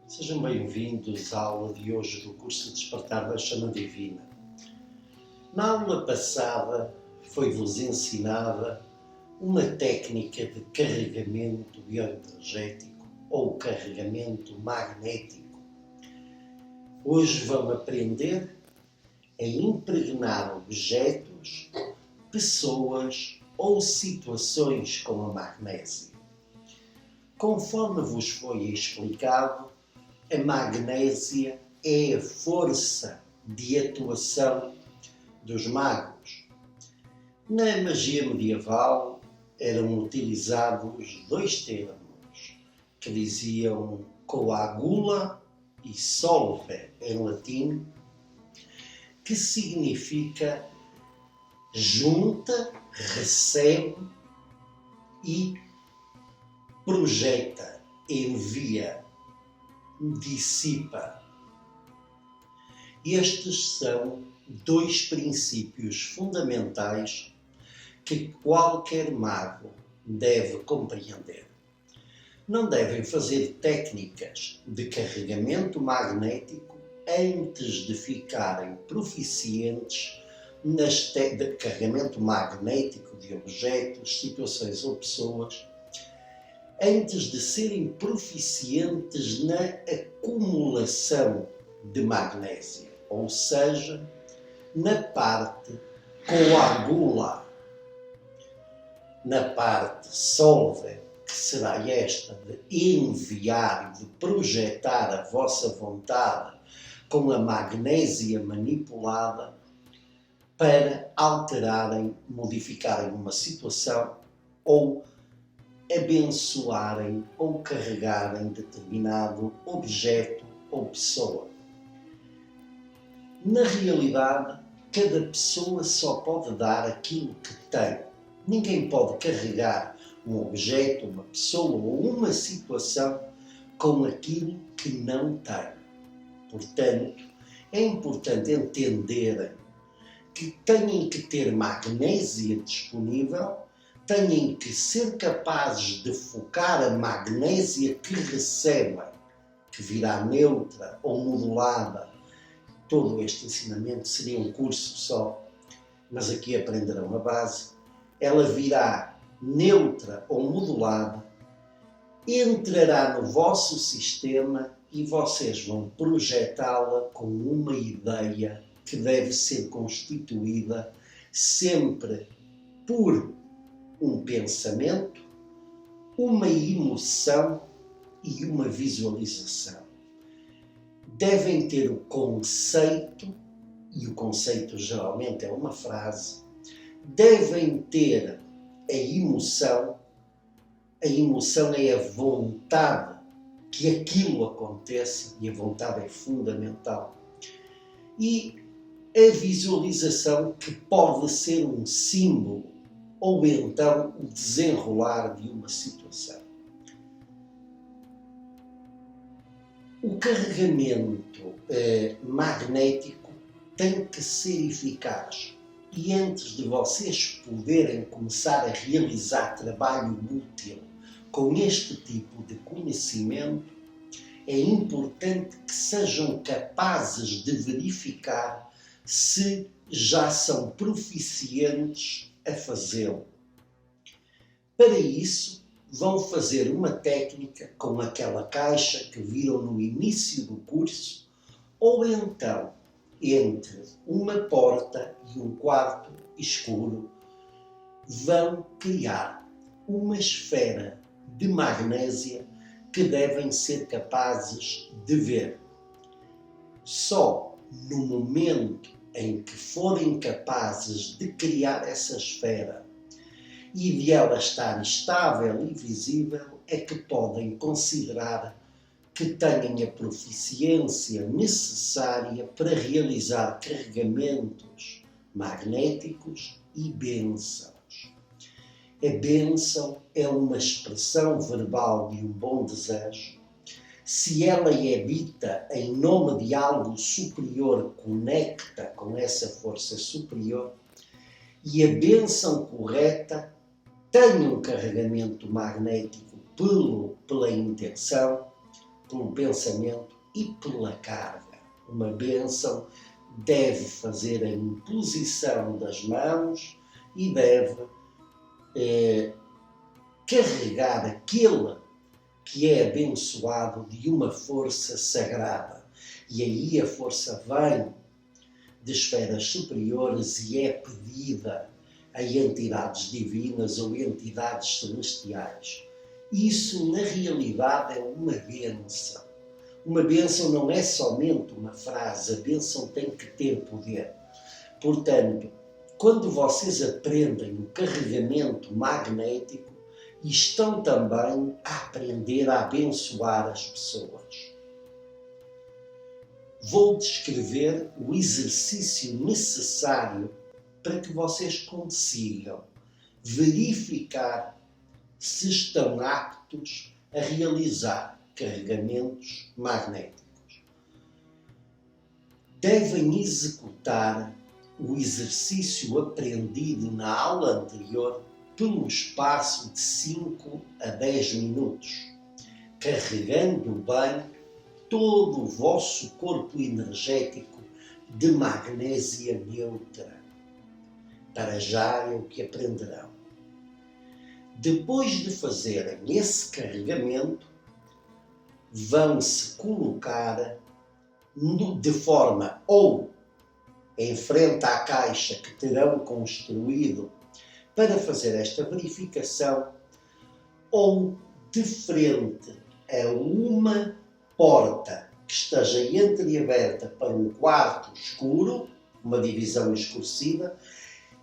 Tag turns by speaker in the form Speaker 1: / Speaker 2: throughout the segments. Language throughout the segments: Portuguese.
Speaker 1: Sejam bem-vindos à aula de hoje do curso Despertar da Chama Divina. Na aula passada foi-vos ensinada uma técnica de carregamento bioenergético ou carregamento magnético. Hoje vão aprender a impregnar objetos, pessoas ou situações com a magnésia. Conforme vos foi explicado, a magnésia é a força de atuação dos magos. Na magia medieval eram utilizados dois termos que diziam coagula e solve em latim, que significa junta, recebe e projeta, envia, dissipa. Estes são dois princípios fundamentais que qualquer mago deve compreender. Não devem fazer técnicas de carregamento magnético antes de ficarem proficientes de carregamento magnético de objetos, situações ou pessoas, antes de serem proficientes na acumulação de magnésia, ou seja, na parte coagula. Na parte solve, que será esta de enviar e de projetar a vossa vontade com a magnésia manipulada para alterarem, modificarem uma situação ou abençoarem ou carregarem determinado objeto ou pessoa. Na realidade, cada pessoa só pode dar aquilo que tem. Ninguém pode carregar um objeto, uma pessoa ou uma situação com aquilo que não tem. Portanto, é importante entenderem que têm que ter magnésia disponível, têm que ser capazes de focar a magnésia que recebem, que virá neutra ou modulada. Todo este ensinamento seria um curso só, mas aqui aprenderão a base. Ela virá neutra ou modulada, entrará no vosso sistema e vocês vão projetá-la com uma ideia que deve ser constituída sempre por um pensamento, uma emoção e uma visualização. Devem ter o conceito, e o conceito geralmente é uma frase, devem ter a emoção é a vontade que aquilo aconteça, e a vontade é fundamental. E a visualização, que pode ser um símbolo, ou então o desenrolar de uma situação. O carregamento magnético tem que ser eficaz. E antes de vocês poderem começar a realizar trabalho útil com este tipo de conhecimento, é importante que sejam capazes de verificar se já são proficientes a fazê-lo. Para isso, vão fazer uma técnica com aquela caixa que viram no início do curso, ou então, entre uma porta e um quarto escuro, vão criar uma esfera de magnésia que devem ser capazes de ver. Só no momento em que forem capazes de criar essa esfera e de ela estar estável e visível, é que podem considerar que têm a proficiência necessária para realizar carregamentos magnéticos e bênçãos. A bênção é uma expressão verbal de um bom desejo. Se ela é dita em nome de algo superior, conecta com essa força superior, e a bênção correta tem um carregamento magnético pela intenção, pelo pensamento e pela carga. Uma bênção deve fazer a imposição das mãos e deve carregar aquele que é abençoado de uma força sagrada. E aí a força vem de esferas superiores e é pedida a entidades divinas ou entidades celestiais. Isso, na realidade, é uma bênção. Uma bênção não é somente uma frase, a bênção tem que ter poder. Portanto, quando vocês aprendem o carregamento magnético, estão também a aprender a abençoar as pessoas. Vou descrever o exercício necessário para que vocês consigam verificar se estão aptos a realizar carregamentos magnéticos. Devem executar o exercício aprendido na aula anterior pelo espaço de 5 a 10 minutos, carregando bem todo o vosso corpo energético de magnésia neutra. Para já é o que aprenderão. Depois de fazerem esse carregamento, vão-se colocar de forma ou em frente à caixa que terão construído para fazer esta verificação, ou de frente a uma porta que esteja entreaberta para um quarto escuro, uma divisão escurecida,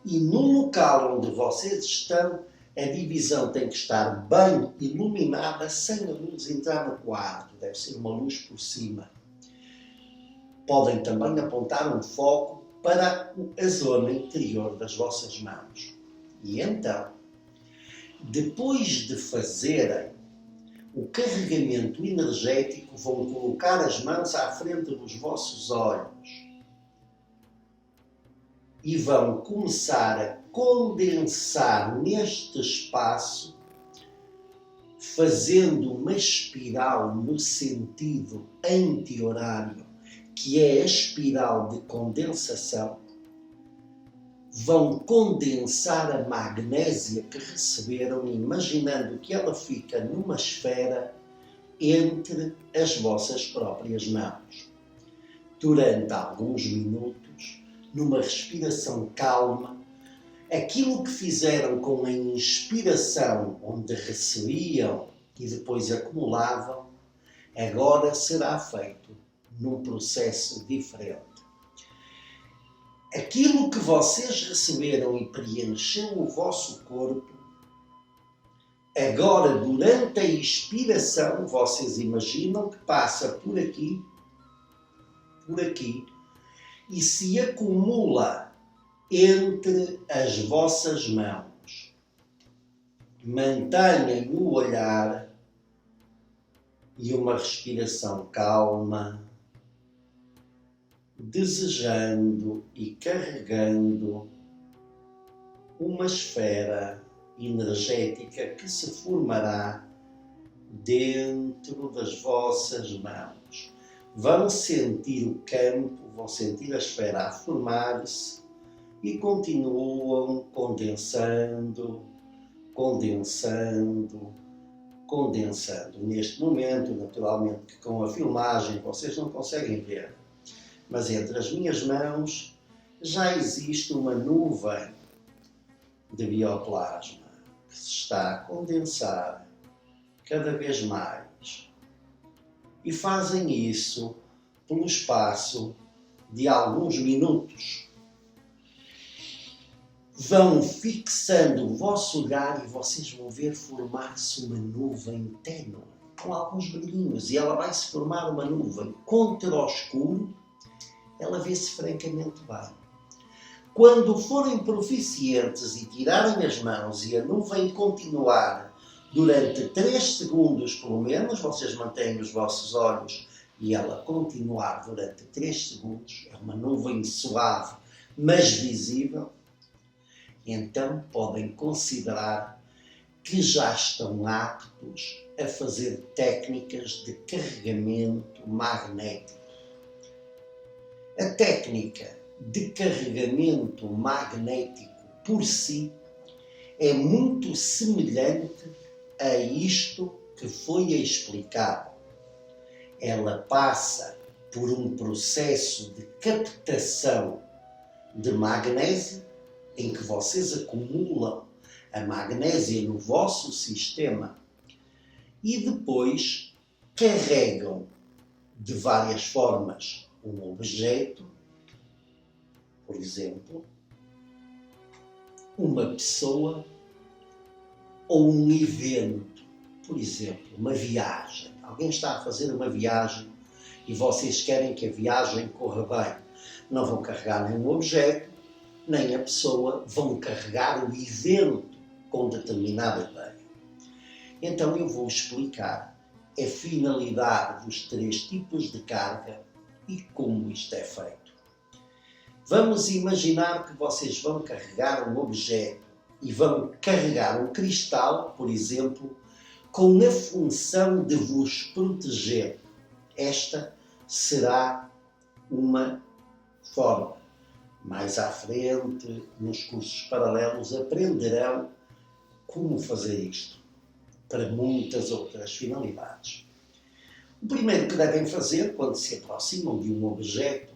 Speaker 1: e no local onde vocês estão, a divisão tem que estar bem iluminada, sem a luz entrar no quarto. Deve ser uma luz por cima. Podem também apontar um foco para a zona interior das vossas mãos. E então, depois de fazerem o carregamento energético, vão colocar as mãos à frente dos vossos olhos e vão começar a condensar neste espaço, fazendo uma espiral no sentido anti-horário, que é a espiral de condensação. Vão condensar a magnésia que receberam, imaginando que ela fica numa esfera entre as vossas próprias mãos. Durante alguns minutos, numa respiração calma, aquilo que fizeram com a inspiração, onde recebiam e depois acumulavam, agora será feito num processo diferente. Aquilo que vocês receberam e preencheu o vosso corpo, agora, durante a expiração, vocês imaginam que passa por aqui, e se acumula entre as vossas mãos. Mantenham o olhar e uma respiração calma, desejando e carregando uma esfera energética que se formará dentro das vossas mãos. Vão sentir o campo, vão sentir a esfera a formar-se e continuam condensando. Neste momento, naturalmente, que com a filmagem vocês não conseguem ver, mas entre as minhas mãos já existe uma nuvem de bioplasma que se está a condensar cada vez mais. E fazem isso pelo espaço de alguns minutos. Vão fixando o vosso olhar e vocês vão ver formar-se uma nuvem tênue, com alguns brilhinhos, e ela vai se formar uma nuvem contra o escuro. Ela vê-se francamente bem. Quando forem proficientes e tirarem as mãos e a nuvem continuar durante 3 segundos pelo menos, vocês mantêm os vossos olhos e ela continuar durante 3 segundos, é uma nuvem suave, mas visível, então podem considerar que já estão aptos a fazer técnicas de carregamento magnético. A técnica de carregamento magnético por si é muito semelhante a isto que foi explicado. Ela passa por um processo de captação de magnésio, em que vocês acumulam a magnésia no vosso sistema e depois carregam de várias formas um objeto, por exemplo, uma pessoa ou um evento, por exemplo, uma viagem. Alguém está a fazer uma viagem e vocês querem que a viagem corra bem. Não vão carregar nem o objeto, nem a pessoa, vão carregar o evento com determinada ideia. Então eu vou explicar a finalidade dos 3 tipos de carga e como isto é feito. Vamos imaginar que vocês vão carregar um objeto e vão carregar um cristal, por exemplo, com a função de vos proteger. Esta será uma forma. Mais à frente, nos cursos paralelos, aprenderão como fazer isto para muitas outras finalidades. O primeiro que devem fazer quando se aproximam de um objeto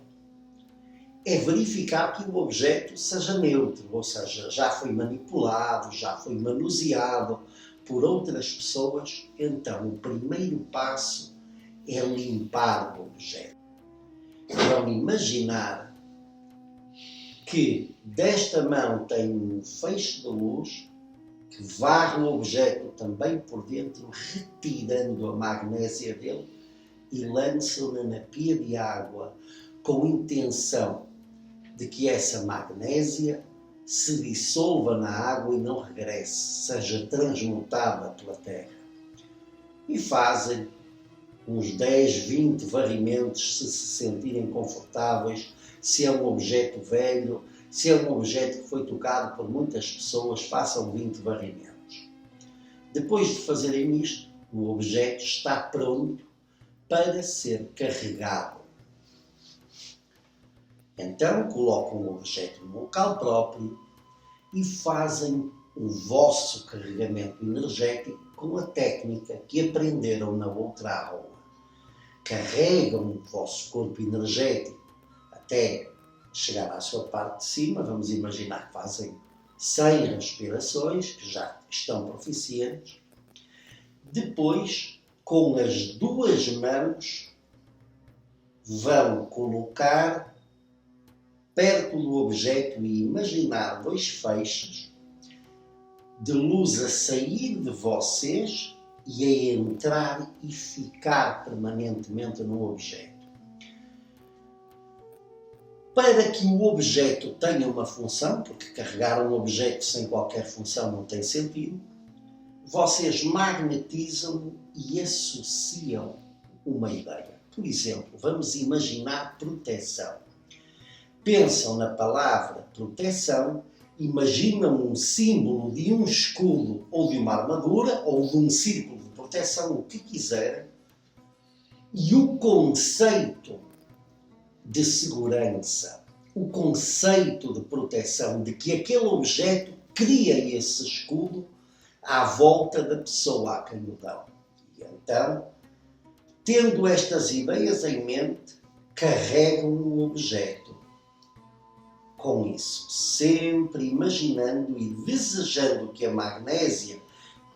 Speaker 1: é verificar que o objeto seja neutro, ou seja, já foi manipulado, já foi manuseado por outras pessoas. Então, o primeiro passo é limpar o objeto. Vão imaginar que desta mão tem um feixe de luz que varre o objeto também por dentro, retirando a magnésia dele e lança-na na pia de água com intenção de que essa magnésia se dissolva na água e não regresse, seja transmutada pela terra. E fazem uns 10, 20 varrimentos se sentirem confortáveis, se é um objeto velho, se é um objeto que foi tocado por muitas pessoas, façam 20 varrimentos. Depois de fazerem isto, o objeto está pronto para ser carregado. Então colocam o objeto no local próprio e fazem o vosso carregamento energético com a técnica que aprenderam na outra aula. Carregam o vosso corpo energético até chegar à sua parte de cima. Vamos imaginar que fazem 100 respirações, que já estão proficientes. Depois, com as 2 mãos, vão colocar perto do objeto e imaginar 2 feixes de luz a sair de vocês e a entrar e ficar permanentemente no objeto. Para que o objeto tenha uma função, porque carregar um objeto sem qualquer função não tem sentido, vocês magnetizam e associam uma ideia. Por exemplo, vamos imaginar proteção. Pensam na palavra proteção, imaginam um símbolo de um escudo ou de uma armadura ou de um círculo de proteção, o que quiserem, e o conceito de segurança, o conceito de proteção, de que aquele objeto cria esse escudo à volta da pessoa a quem o dão. E então, tendo estas ideias em mente, carregam o objeto. Com isso, sempre imaginando e desejando que a magnésia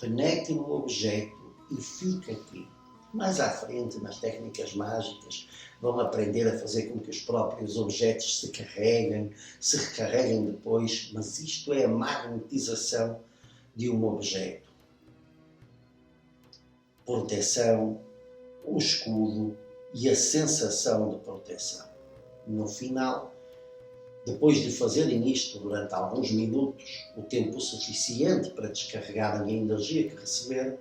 Speaker 1: penetre no objeto e fique aqui. Mais à frente, nas técnicas mágicas, vão aprender a fazer com que os próprios objetos se carreguem, se recarreguem depois, mas isto é a magnetização de um objeto. Proteção, o escudo e a sensação de proteção. No final, depois de fazerem isto durante alguns minutos, o tempo suficiente para descarregarem a energia que receberam,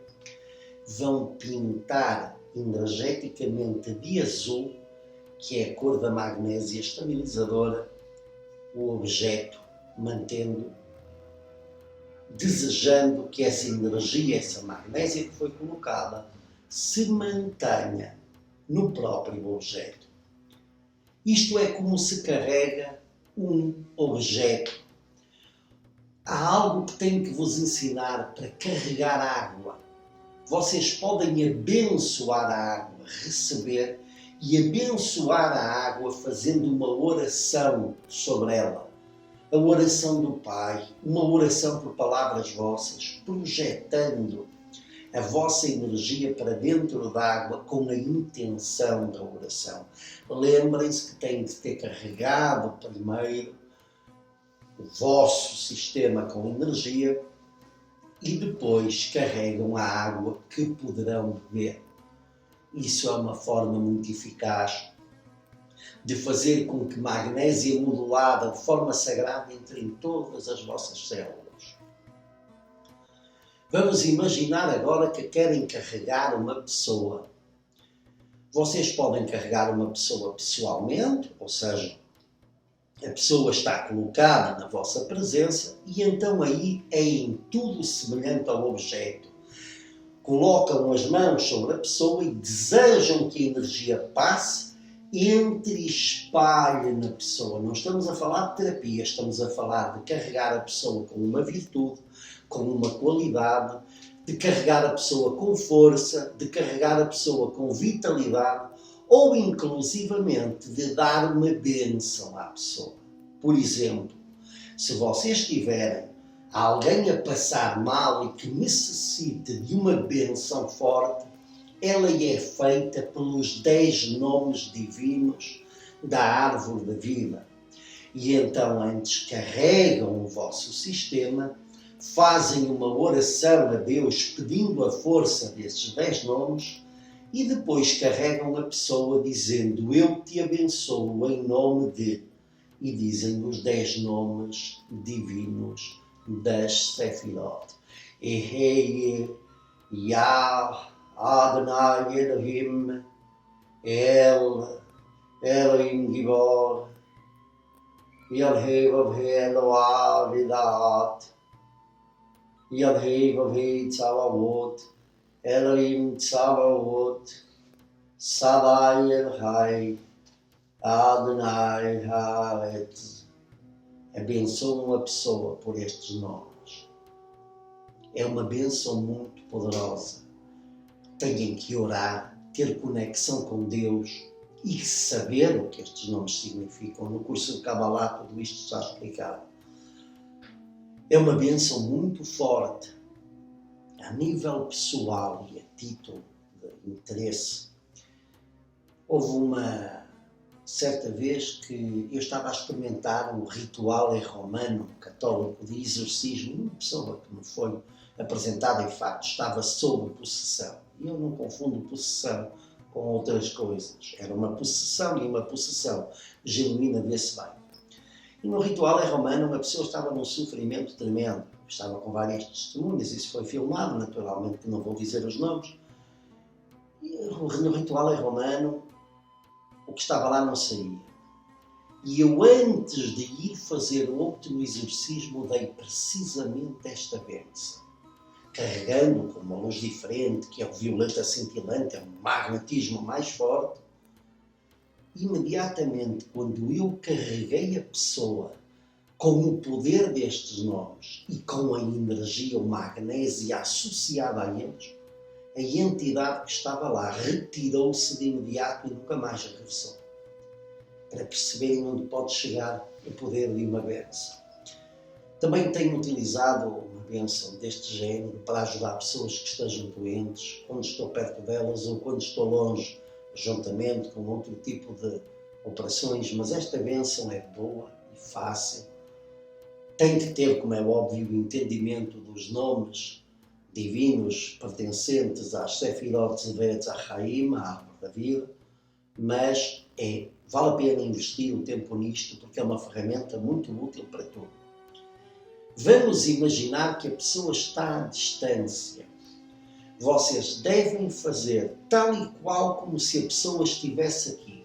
Speaker 1: vão pintar energeticamente de azul, que é a cor da magnésia estabilizadora, o objeto, mantendo desejando que essa energia, essa magnésia que foi colocada, se mantenha no próprio objeto. Isto é como se carrega um objeto. Há algo que tenho que vos ensinar para carregar água. Vocês podem abençoar a água, receber e abençoar a água fazendo uma oração sobre ela. A oração do Pai, uma oração por palavras vossas, projetando a vossa energia para dentro da água com a intenção da oração. Lembrem-se que têm de ter carregado primeiro o vosso sistema com energia e depois carregam a água que poderão beber. Isso é uma forma muito eficaz de fazer com que magnésia modulada de forma sagrada entre em todas as vossas células. Vamos imaginar agora que querem carregar uma pessoa. Vocês podem carregar uma pessoa pessoalmente, ou seja, a pessoa está colocada na vossa presença e então aí é em tudo semelhante ao objeto. Colocam as mãos sobre a pessoa e desejam que a energia passe, entre e espalhe na pessoa. Não estamos a falar de terapia, estamos a falar de carregar a pessoa com uma virtude, com uma qualidade, de carregar a pessoa com força, de carregar a pessoa com vitalidade ou inclusivamente de dar uma bênção à pessoa. Por exemplo, se vocês tiverem alguém a passar mal e que necessite de uma bênção forte, ela é feita pelos 10 nomes divinos da árvore da vida. E então antes carregam o vosso sistema, fazem uma oração a Deus pedindo a força desses 10 nomes e depois carregam a pessoa dizendo: eu te abençoo em nome de... E dizem os 10 nomes divinos das Sefirot. Eheye, Yah, Adonai Elohim, Elohim Gibor, Yalhei Vavhei Eloah Vidat, Yalhei Vavhei Tzavavot, Elohim Tzavavot, Sadai Elhai, Adonai Haaretz. Abençoam uma pessoa por estes nomes. É uma bênção muito poderosa. Têm que orar, ter conexão com Deus e saber o que estes nomes significam. No curso de Kabbalah tudo isto está explicado. É uma bênção muito forte. A nível pessoal e a título de interesse, houve uma certa vez que eu estava a experimentar o ritual romano católico de exorcismo, uma pessoa que me foi apresentada, em facto, estava sob possessão. E eu não confundo possessão com outras coisas. Era uma possessão e uma possessão genuína vê-se bem. E no ritual romano uma pessoa estava num sofrimento tremendo. Estava com várias testemunhas, isso foi filmado, naturalmente que não vou dizer os nomes. E no ritual romano o que estava lá não saía. E eu, antes de ir fazer o último exorcismo, dei precisamente esta bênção. Carregando com uma luz diferente, que é o violeta cintilante, é um magnetismo mais forte. Imediatamente, quando eu carreguei a pessoa com o poder destes nomes e com a energia, o magnésia associada a eles, a entidade que estava lá retirou-se de imediato e nunca mais regressou. Para perceberem onde pode chegar o poder de uma bênção. Também tenho utilizado uma bênção deste género para ajudar pessoas que estejam doentes, quando estou perto delas ou quando estou longe, juntamente com outro tipo de operações, mas esta bênção é boa e fácil. Tem que ter, como é óbvio, o entendimento dos nomes divinos pertencentes às Sefirot Zevet Achaim, à árvore da vida, mas vale a pena investir o tempo nisto porque é uma ferramenta muito útil para tudo. Vamos imaginar que a pessoa está à distância. Vocês devem fazer tal e qual como se a pessoa estivesse aqui.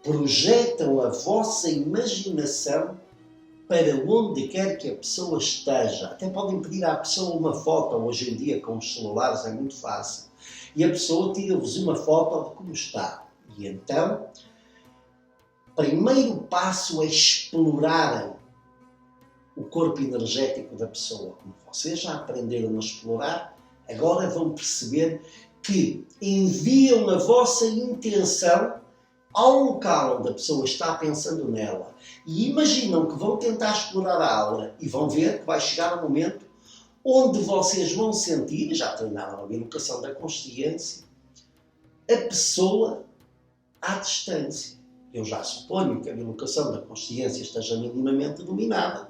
Speaker 1: Projetam a vossa imaginação para onde quer que a pessoa esteja. Até podem pedir à pessoa uma foto, hoje em dia com os celulares é muito fácil. E a pessoa tira-vos uma foto de como está. E então, primeiro passo é explorarem o corpo energético da pessoa. Como vocês já aprenderam a explorar, agora vão perceber que enviam a vossa intenção ao local onde a pessoa está pensando nela e imaginam que vão tentar explorar a aura e vão ver que vai chegar um momento onde vocês vão sentir, já treinaram a bilocação da consciência, a pessoa à distância. Eu já suponho que a bilocação da consciência esteja minimamente dominada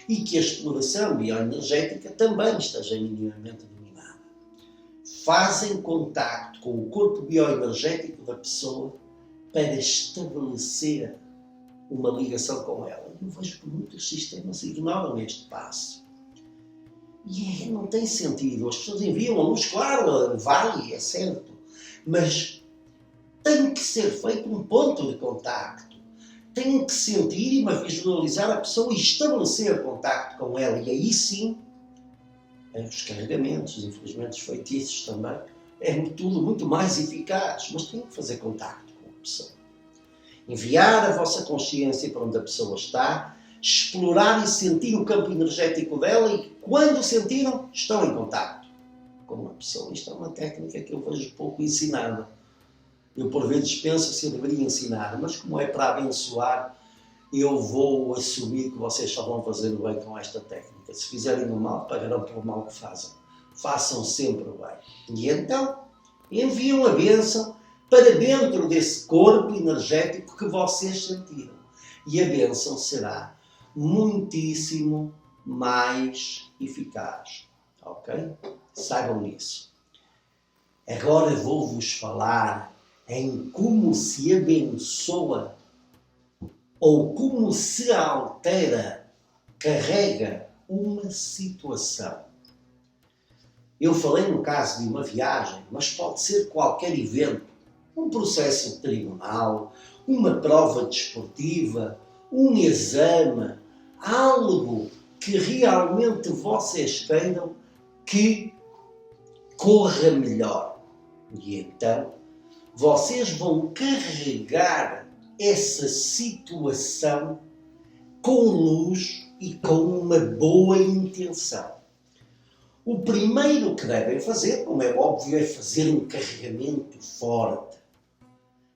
Speaker 1: e que a exploração bioenergética também esteja minimamente dominada. Fazem contacto com o corpo bioenergético da pessoa para estabelecer uma ligação com ela. Eu vejo que muitos sistemas ignoram este passo. E não tem sentido. As pessoas enviam a luz, claro, vai, é certo. Mas tem que ser feito um ponto de contacto. Tem que sentir e visualizar a pessoa e estabelecer contacto com ela. E aí sim, os carregamentos, infelizmente os feitiços também, é tudo muito mais eficaz. Mas tem que fazer contacto com a pessoa. Enviar a vossa consciência para onde a pessoa está, explorar e sentir o campo energético dela e, quando sentiram, estão em contacto com a pessoa. Isto é uma técnica que eu vejo pouco ensinada. Eu, por vezes, penso se eu deveria ensinar, mas como é para abençoar, eu vou assumir que vocês só vão fazer o bem com esta técnica. Se fizerem o mal, pagarão pelo mal que fazem. Façam sempre o bem. E então, enviam a bênção para dentro desse corpo energético que vocês sentiram. E a bênção será muitíssimo mais eficaz. Ok? Saibam isso. Agora vou-vos falar em como se abençoa ou como se altera, carrega uma situação. Eu falei no caso de uma viagem, mas pode ser qualquer evento. Um processo de tribunal, uma prova desportiva, um exame, algo que realmente vocês queiram que corra melhor. E então, vocês vão carregar essa situação com luz e com uma boa intenção. O primeiro que devem fazer, como é óbvio, é fazer um carregamento forte.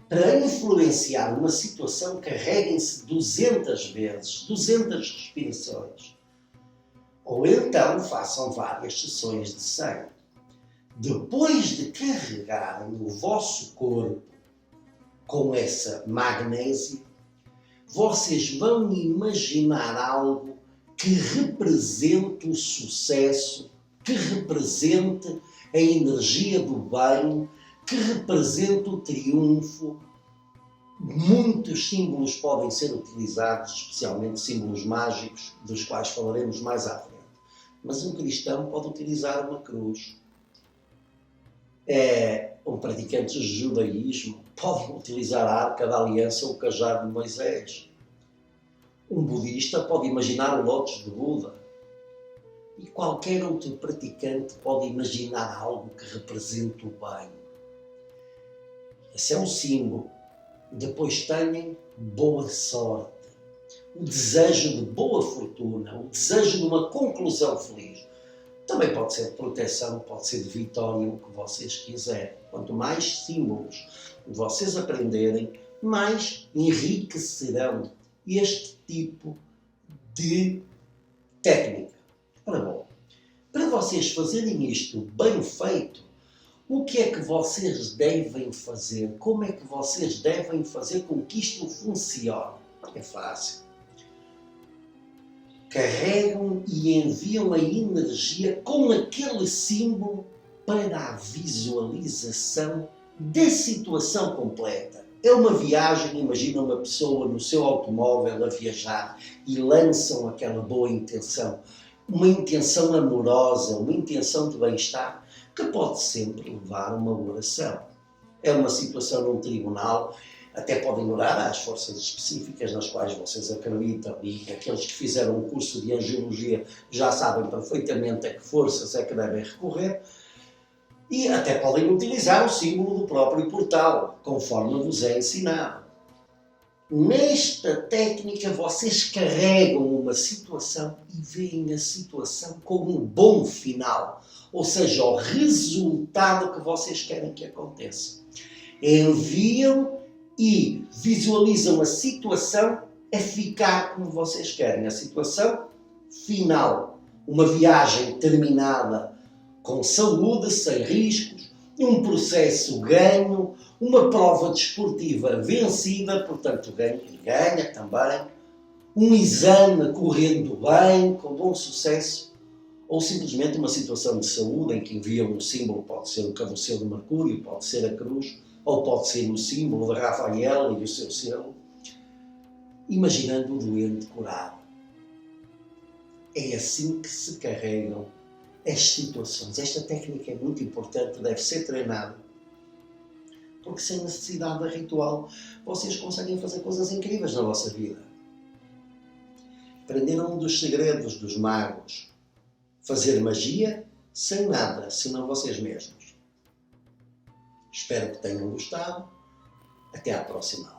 Speaker 1: Para influenciar uma situação, carreguem-se 200 vezes, 200 respirações. Ou então façam várias sessões de sangue. Depois de carregarem o vosso corpo com essa magnésio, vocês vão imaginar algo que represente o sucesso, que represente a energia do bem, que represente o triunfo. Muitos símbolos podem ser utilizados, especialmente símbolos mágicos, dos quais falaremos mais à frente. Mas um cristão pode utilizar uma cruz. Um praticante de judaísmo pode utilizar a Arca da Aliança ou o cajado de Moisés. Um budista pode imaginar o lótus de Buda. E qualquer outro praticante pode imaginar algo que represente o bem. Esse é um símbolo. Depois tenham boa sorte, o desejo de boa fortuna, o desejo de uma conclusão feliz. Também pode ser de proteção, pode ser de vitória, o que vocês quiserem. Quanto mais símbolos vocês aprenderem, mais enriquecerão este tipo de técnica. Ora bom, para vocês fazerem isto bem feito, o que é que vocês devem fazer? Como é que vocês devem fazer com que isto funcione? É fácil. Carregam e enviam a energia com aquele símbolo para a visualização da situação completa. É uma viagem, imagina uma pessoa no seu automóvel a viajar e lançam aquela boa intenção, uma intenção amorosa, uma intenção de bem-estar, que pode sempre levar a uma oração. É uma situação num tribunal, Até pode ignorar as forças específicas nas quais vocês acreditam, e aqueles que fizeram o curso de angiologia já sabem perfeitamente a que forças é que devem recorrer, e até podem utilizar o símbolo do próprio portal, conforme vos é ensinado. Nesta técnica vocês carregam uma situação e veem a situação como um bom final, ou seja, o resultado que vocês querem que aconteça. Enviam e visualizam a situação a ficar como vocês querem. A situação final. Uma viagem terminada com saúde, sem riscos, um processo ganho, uma prova desportiva vencida, portanto ganha também, um exame correndo bem, com bom sucesso, ou simplesmente uma situação de saúde em que enviam um símbolo, pode ser o caduceu de Mercúrio, pode ser a cruz, ou pode ser o símbolo de Rafael e o seu selo, imaginando o doente curado. É assim que se carregam as situações. Esta técnica é muito importante, deve ser treinada, porque sem necessidade de ritual vocês conseguem fazer coisas incríveis na vossa vida. Aprenderam um dos segredos dos magos: fazer magia sem nada, senão vocês mesmos. Espero que tenham gostado. Até à próxima.